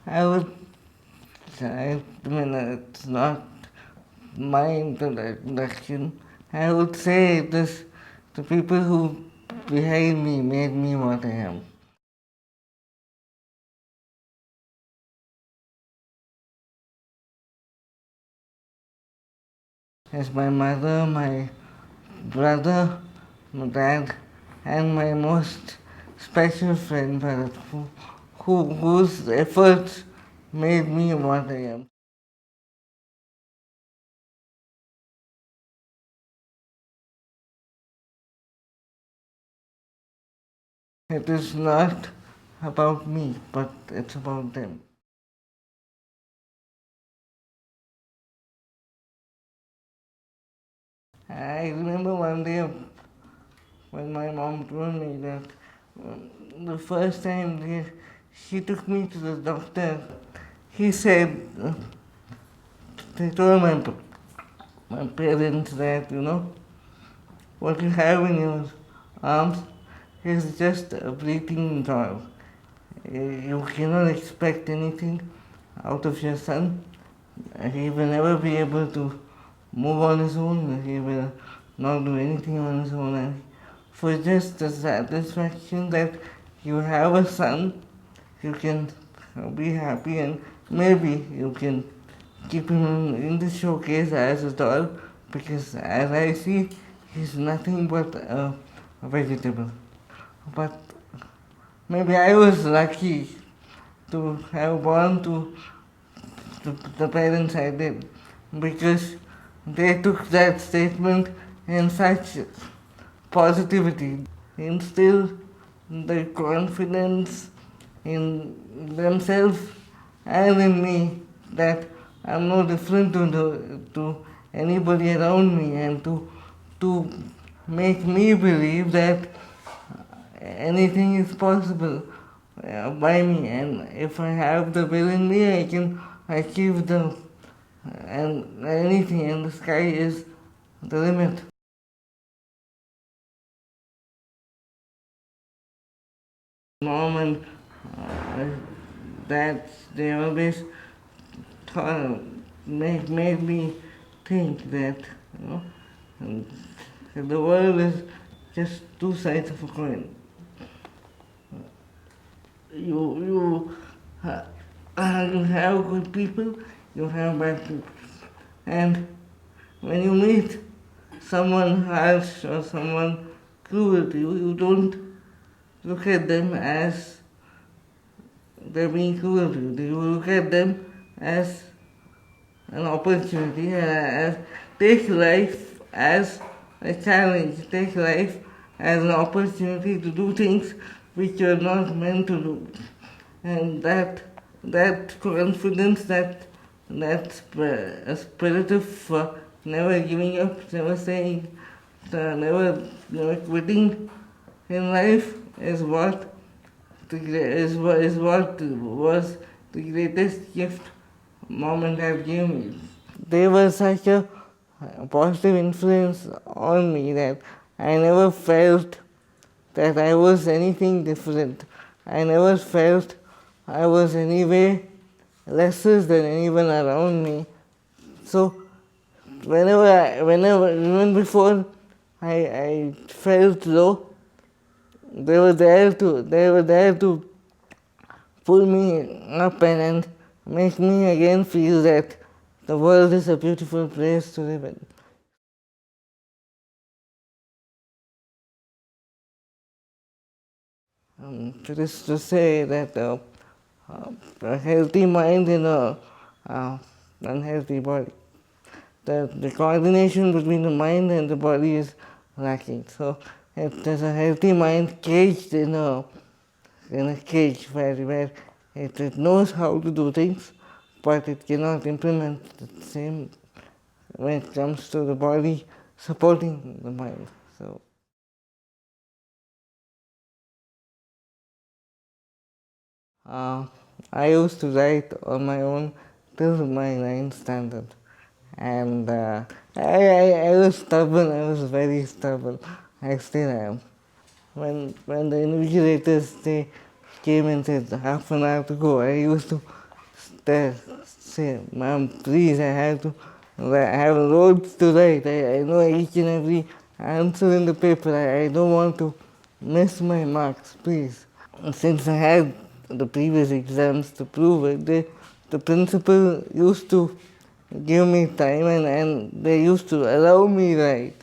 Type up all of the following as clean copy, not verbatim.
I would, I mean, it's not my introduction. I would say it is the people who behind me made me what I am. As my mother, my brother, my dad, and my most special friend, Bharat, whose efforts made me what I am. It is not about me, but it's about them. I remember one day when my mom told me that the first time she took me to the doctor, he said, they told my parents that, what you have in your arms is just a breathing doll. You cannot expect anything out of your son. He will never be able to move on his own. He will not do anything on his own. And for just the satisfaction that you have a son, you can be happy, and maybe you can keep him in the showcase as a doll, because as I see, he's nothing but a vegetable. But maybe I was lucky to have born to the parents I did, because they took that statement in such positivity, instilled the confidence in themselves and in me that I'm no different to anybody around me, and to make me believe that anything is possible by me, and if I have the will in me, I can achieve the and anything, and the sky is the limit. Mom and dad, they always thought, made me think that and the world is just two sides of a coin. You you have good people, you have bad people, and when you meet someone harsh or someone cruel to you, you don't look at them as they're being cruel to you. You look at them as an opportunity, as take life as a challenge, take life as an opportunity to do things which you're not meant to do. And that confidence, a spirit of never giving up, never saying, never quitting in life is what is what was the greatest gift mom and dad gave me. They were such a positive influence on me that I never felt that I was anything different. I never felt I was any way lesser than anyone around me. So even before I felt low, they were there to pull me up, and make me again feel that the world is a beautiful place to live in. It is to say that a healthy mind in a unhealthy body. The coordination between the mind and the body is lacking. So if there's a healthy mind caged in a cage where it knows how to do things, but it cannot implement the same when it comes to the body supporting the mind. So uh, I used to write on my own till my ninth standard, and I was stubborn. I was very stubborn. I still am. When the invigilators they came and said half an hour to go, I used to there, say, ma'am, please, I have loads to write. I know each and every answer in the paper. I don't want to miss my marks, please. Since I had the previous exams to prove it, the principal used to give me time and they used to allow me write.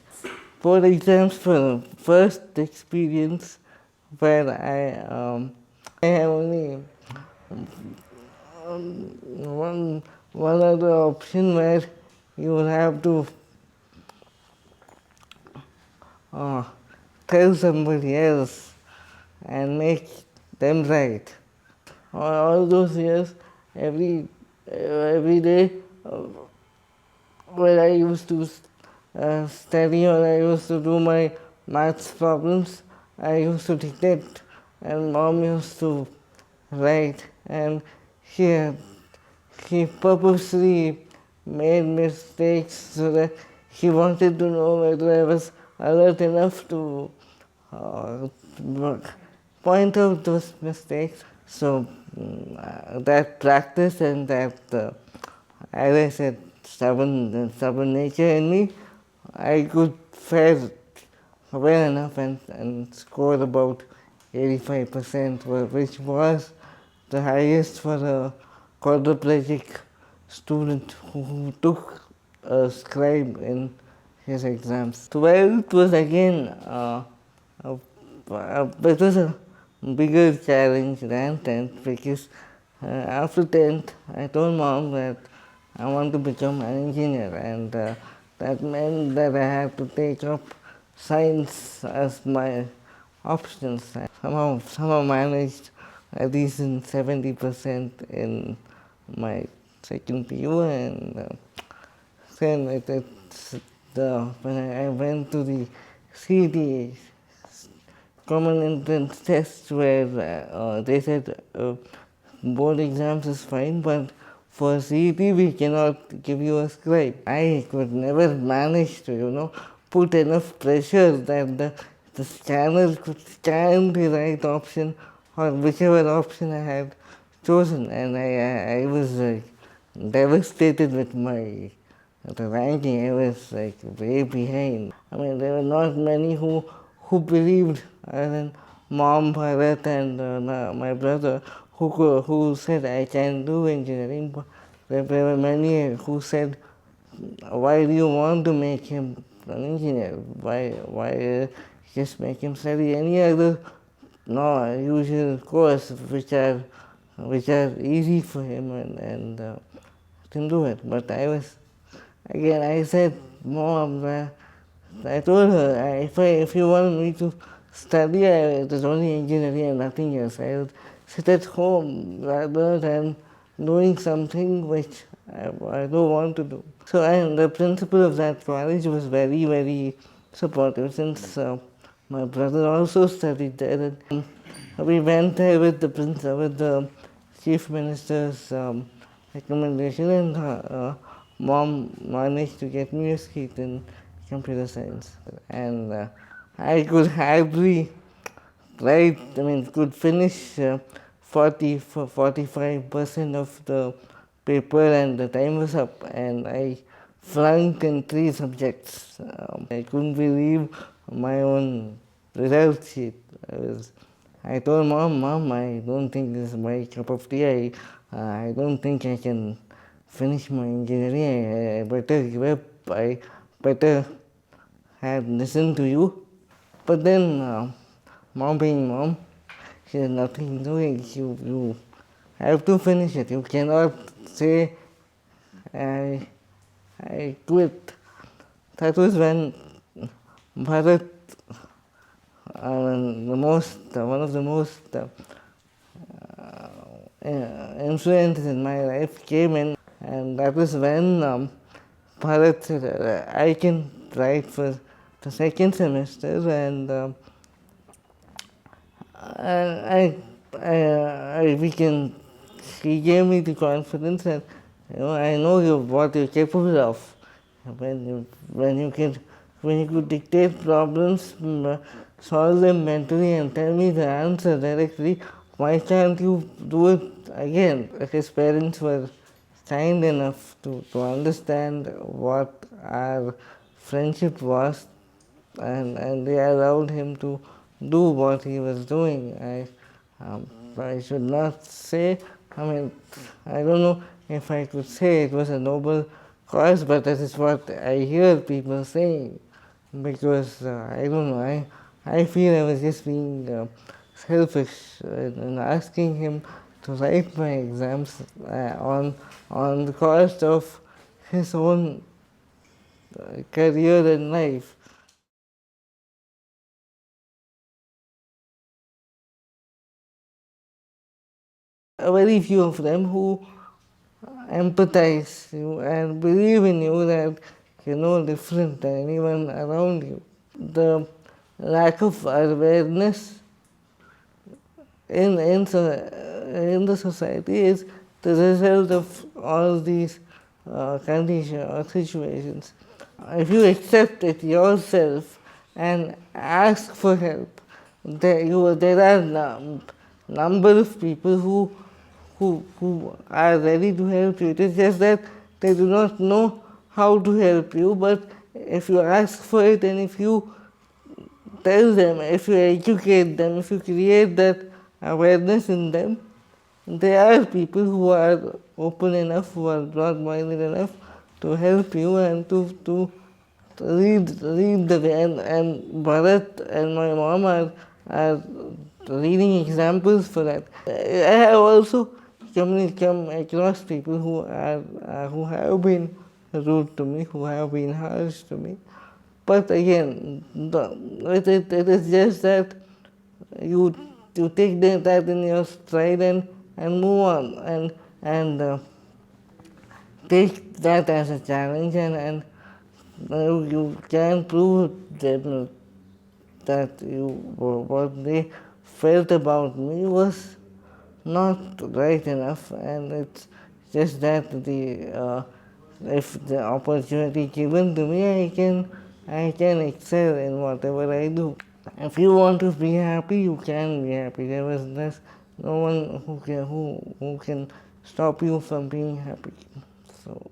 For exams, for the first experience where I have only one other option where you will have to tell somebody else and make them write. All those years, every day, when I used to study or I used to do my maths problems, I used to dictate and mom used to write, and she purposely made mistakes so that she wanted to know whether I was alert enough to point out those mistakes. So that practice and that, as I said, stubborn nature in me, I could fare well enough and score about 85%, which was the highest for a quadriplegic student who took a scribe in his exams. 12th was again it was a bigger challenge than 10th because after 10th I told mom that I want to become an engineer, and that meant that I had to take up science as my options. I somehow managed a decent 70% in my second PU, and then when I went to the CET common entrance test where they said board exams is fine, but for CET we cannot give you a scribe. I could never manage to, put enough pressure that the scanner could scan the right option or whichever option I had chosen, and I was devastated with my ranking. I was way behind. I mean, there were not many who believed, other than mom, Bharat, and my brother, who said I can do engineering. But there were many who said, why do you want to make him an engineer? Why just make him study any other usual course which are easy for him and can do it. But I said, Mom, I told her, if you want me to study, it is only engineering and nothing else. I would sit at home rather than doing something which I don't want to do. So the principal of that college was very, very supportive, since my brother also studied there. And we went there with the chief minister's recommendation, and mom managed to get me a seat in computer science. And I could hardly could finish 45% of the paper, and the time was up, and I flunked in 3 subjects. I couldn't believe my own result sheet. I told mom, I don't think this is my cup of tea. I don't think I can finish my engineering. I better give up. I better have listened to you. But then, mom being mom, she has nothing doing. You have to finish it. You cannot say, I quit. That was when Bharat, one of the most influences in my life came in, and that was when Bharat said, I can write for the second semester, and he gave me the confidence that, I know what you're capable of. When you could dictate problems, solve them mentally and tell me the answer directly, why can't you do it again? His parents were kind enough to understand what our friendship was, and they allowed him to do what he was doing. I should not say, I mean, I don't know if I could say it was a noble cause, but that is what I hear people saying. Because I don't know, I feel I was just being selfish in asking him to write my exams on the cost of his own career in life. Very few of them who empathize you and believe in you that you're no different than anyone around you. The lack of awareness in the society is the result of all these conditions or situations. If you accept it yourself and ask for help, there are number of people who are ready to help you. It is just that they do not know how to help you, but if you ask for it and if you tell them, if you educate them, if you create that awareness in them, there are people who are open enough, who are broad-minded enough to help you and to lead the way. And Bharat and my mom are leading examples for that. I have also come across people who have been rude to me, who have been harsh to me. But again, it is just that you you take that in your stride and move on and take that as a challenge and you can prove them that what they felt about me was not right enough, and it's just that if the opportunity given to me, I can excel in whatever I do. If you want to be happy, you can be happy. There's no one who can stop you from being happy. So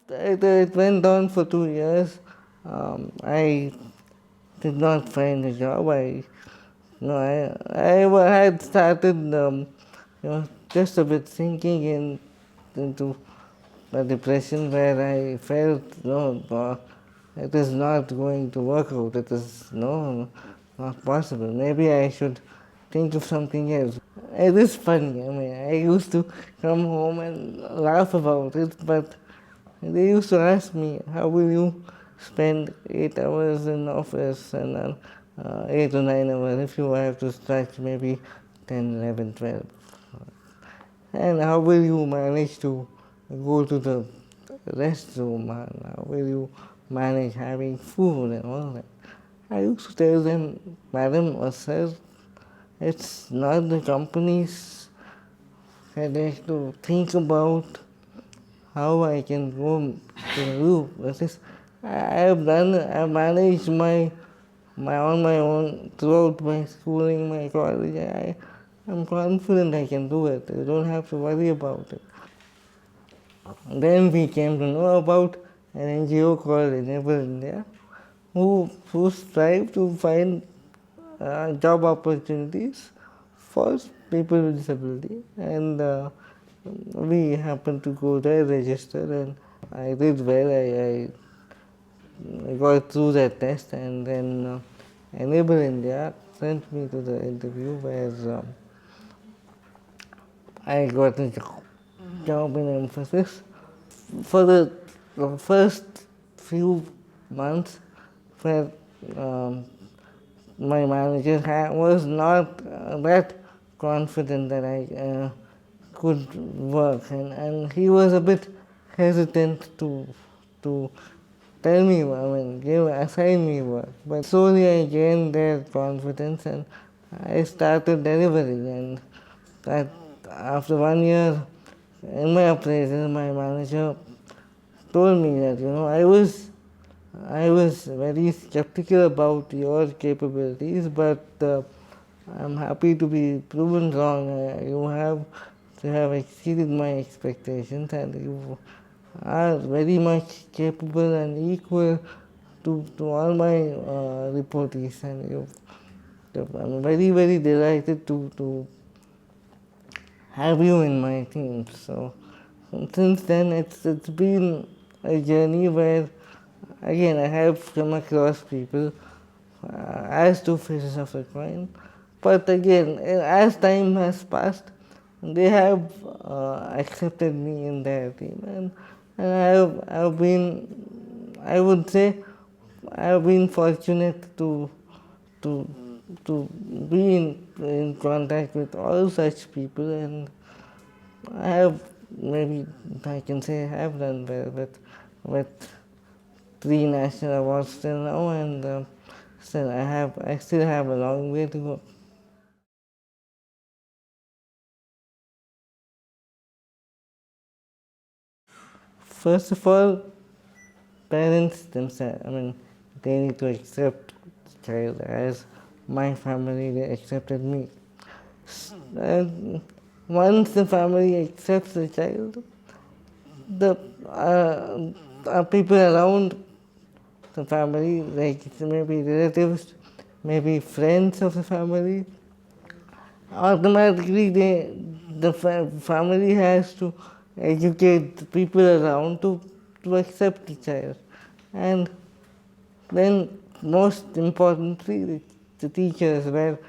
it went on for 2 years. I did not find a job. No, I had started, just a bit sinking into a depression where I felt, no, it is not going to work out. It is, no, not possible. Maybe I should think of something else. It is funny. I mean, I used to come home and laugh about it, but they used to ask me, how will you spend 8 hours in office and 8 or 9 hours if you have to stretch maybe 10, 11, 12? And how will you manage to go to the restroom and how will you manage having food and all that? I used to tell them, madam or sir, it's not the company's headache to think about how I can go to the roof. I've managed on my own throughout my schooling, my college. I'm confident I can do it. You don't have to worry about it. Then we came to know about an NGO called Enable India, who strive to find job opportunities for people with disability. And we happened to go there, register, and I did well. I got through that test, and then Enable India sent me to the interview where I got a job in emphasis. For the first few months, where um, my manager was not that confident that I could work, and he was a bit hesitant to tell me, I mean, assign me work. But slowly I gained their confidence and I started delivering. And that after 1 year in my appraisal, my manager told me that I was I was very skeptical about your capabilities, but I'm happy to be proven wrong. You have exceeded my expectations, and you are very much capable and equal to all my reportees, and I'm very, very delighted to have you in my team. So since then, it's been a journey where, again, I have come across people as two faces of a coin. But again, as time has passed, they have accepted me in their team, and I've been, I would say, I've been fortunate to to be in contact with all such people, and I have, maybe I can say, I have done well with 3 national awards till now, and still I still have a long way to go. First of all, parents themselves, I mean, they need to accept the child as my family, they accepted me. And once the family accepts the child, the people around the family, like maybe relatives, maybe friends of the family, automatically the family has to educate the people around to accept the child. And then most importantly, the teachers, where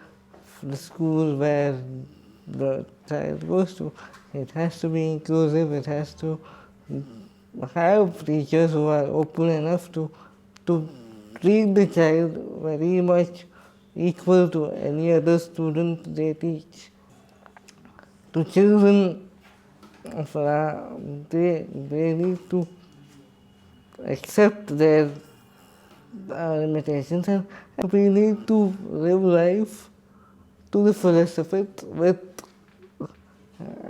the school where the child goes to, it has to be inclusive, it has to have teachers who are open enough to treat the child very much equal to any other student they teach. To children, they need to accept their limitations, and we need to live life to the fullest of it with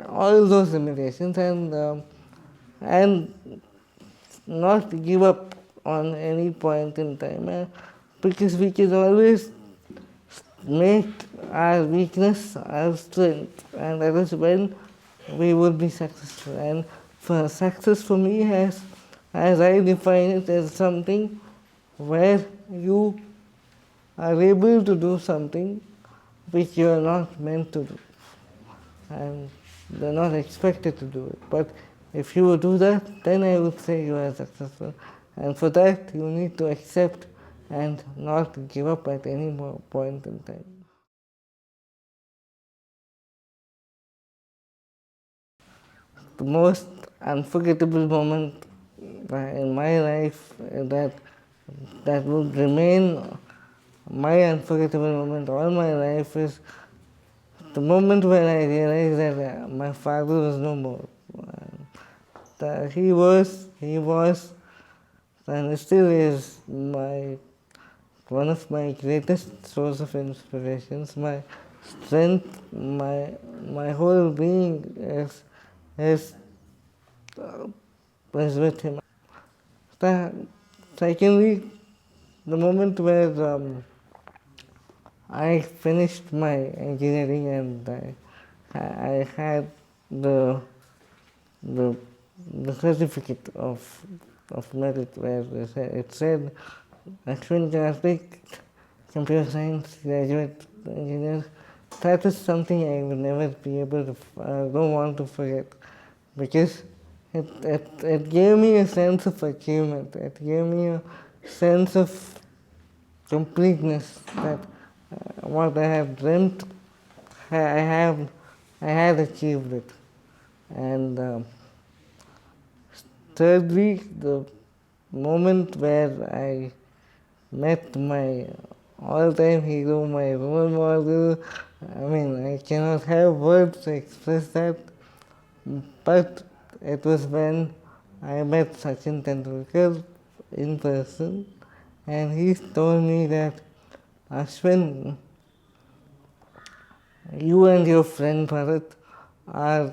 all those limitations, and not give up on any point in time, because we can always make our weakness our strength, and that is when we will be successful. And for success for me, as I define it, as something where you are able to do something which you are not meant to do, and they're not expected to do it. But if you do that, then I would say you are successful. And for that, you need to accept and not give up at any more point in time. The most unforgettable moment in my life that would remain my unforgettable moment all my life is the moment when I realized that my father was no more. That he was, and still is one of my greatest source of inspirations. My strength, my whole being is was with him. Secondly, the moment where I finished my engineering, and I had the the the certificate of merit where it said Ashwin Kartik, computer science graduate engineer. That is something I will never be able to, don't want to forget, because it gave me a sense of achievement. It gave me a sense of completeness, that what I have dreamt, I have I had achieved it. And thirdly, the moment where I met my all-time hero, my role model. I mean, I cannot have words to express that, but it was when I met Sachin Tendulkar in person, and he told me that, Ashwin, you and your friend Bharat are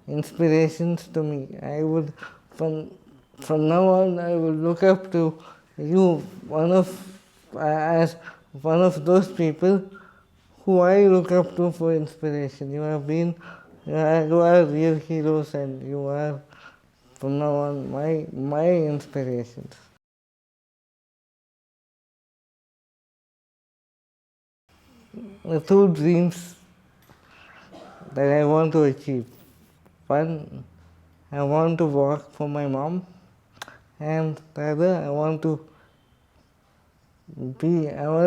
inspirations to me. I would, from now on, I will look up to you as one of those people who I look up to for inspiration. You are real heroes, and you are from now on my inspirations. The two dreams that I want to achieve. One, I want to work for my mom, and the other, I want to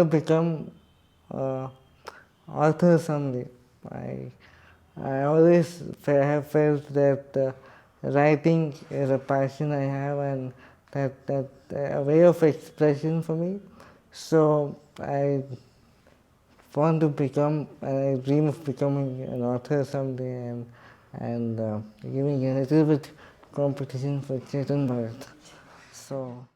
become an author someday. I, I always have felt that writing is a passion I have, and that a way of expression for me. So I dream of becoming an author someday, and giving a little bit competition for Chetan Bharat. So